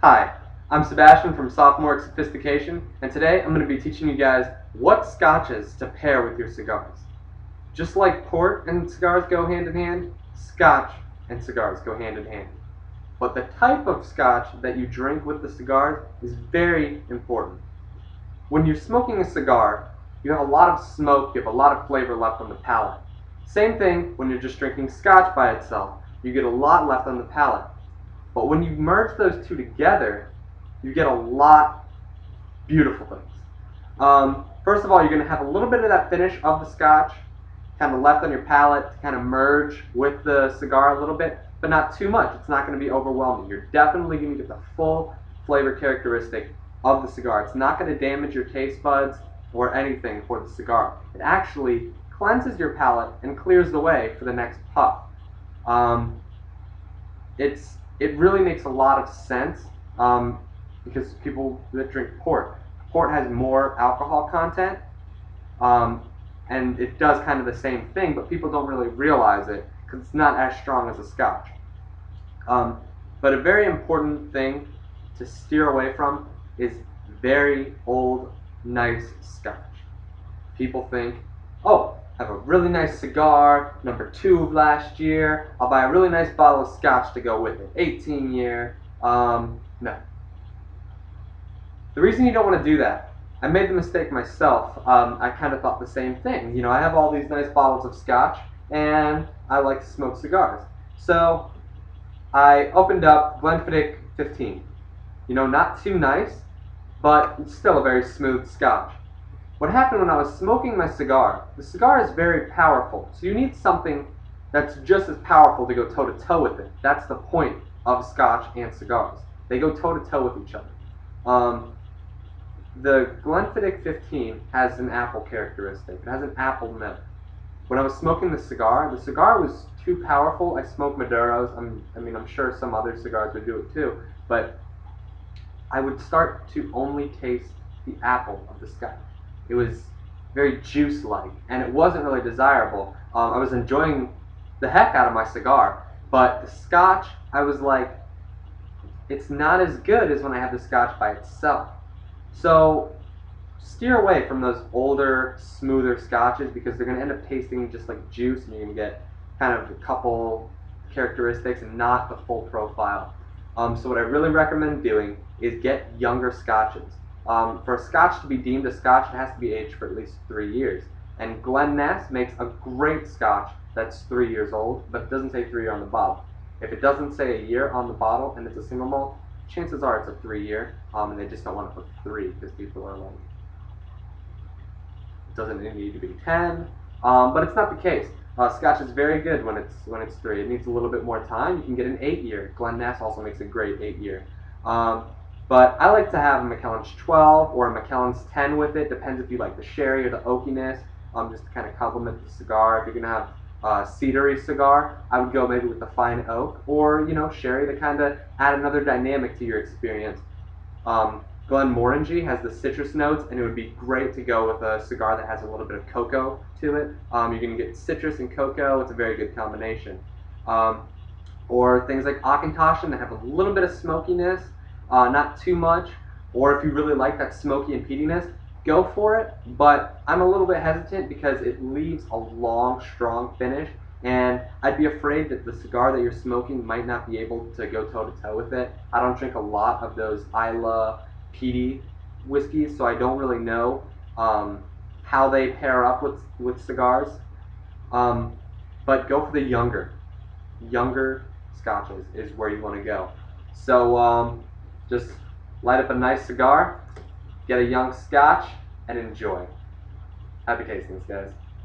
Hi, I'm Sebastian from Sophomore Sophistication, and today I'm going to be teaching you guys what scotches to pair with your cigars. Just like port and cigars go hand in hand, scotch and cigars go hand in hand. But the type of scotch that you drink with the cigars is very important. When you're smoking a cigar, you have a lot of smoke, you have a lot of flavor left on the palate. Same thing when you're just drinking scotch by itself, you get a lot left on the palate. But when you merge those two together, you get a lot beautiful things. First of all, you're going to have a little bit of that finish of the scotch kind of left on your palate to kind of merge with the cigar a little bit, but not too much. It's not going to be overwhelming. You're definitely going to get the full flavor characteristic of the cigar. It's not going to damage your taste buds or anything for the cigar. It actually cleanses your palate and clears the way for the next puff. It really makes a lot of sense because people that drink port has more alcohol content, and it does kind of the same thing, but people don't really realize it because it's not as strong as a scotch. But a very important thing to steer away from is very old, nice scotch. People think, oh, I have a really nice cigar, #2 of last year, I'll buy a really nice bottle of scotch to go with it, 18 year, no. The reason you don't want to do that, I made the mistake myself. I kind of thought the same thing. You know, I have all these nice bottles of scotch, and I like to smoke cigars. So I opened up Glenfiddich 15. You know, not too nice, but it's still a very smooth scotch. What happened when I was smoking my cigar, the cigar is very powerful, so you need something that's just as powerful to go toe-to-toe with it. That's the point of scotch and cigars. They go toe-to-toe with each other. The Glenfiddich 15 has an apple characteristic. It has an apple note. When I was smoking the cigar was too powerful. I smoke Maduros. I'm sure some other cigars would do it too, but I would start to only taste the apple of the scotch. It was very juice-like, and it wasn't really desirable. I was enjoying the heck out of my cigar, but the scotch, I was like, it's not as good as when I have the scotch by itself. So steer away from those older, smoother scotches because they're going to end up tasting just like juice, and you're going to get kind of a couple characteristics and not the full profile. So what I really recommend doing is get younger scotches. For a scotch to be deemed a scotch, it has to be aged for at least 3 years. And Glen Ness makes a great scotch that's 3 years old, but it doesn't say 3 year on the bottle. If it doesn't say a year on the bottle and it's a single malt, chances are it's a 3 year, and they just don't want to put 3 because people are like, it doesn't need to be 10, but it's not the case. Scotch is very good when it's 3. It needs a little bit more time. You can get an 8 year. Glen Ness also makes a great 8 year. But I like to have a Macallan's 12 or a Macallan's 10 with it. Depends if you like the sherry or the oakiness, just to kind of complement the cigar. If you're going to have a cedary cigar, I would go maybe with the fine oak or, you know, sherry to kind of add another dynamic to your experience. Glenmorangie has the citrus notes, and it would be great to go with a cigar that has a little bit of cocoa to it. You're going to get citrus and cocoa. It's a very good combination. Or things like Auchentoshan that have a little bit of smokiness, not too much. Or if you really like that smoky and peatiness, go for it. But I'm a little bit hesitant because it leaves a long, strong finish, and I'd be afraid that the cigar that you're smoking might not be able to go toe-to-toe with it. I don't drink a lot of those Isla peaty whiskeys, so I don't really know how they pair up with cigars. But go for the younger scotches is where you want to go. So just light up a nice cigar, get a young scotch, and enjoy. Happy tastings, guys.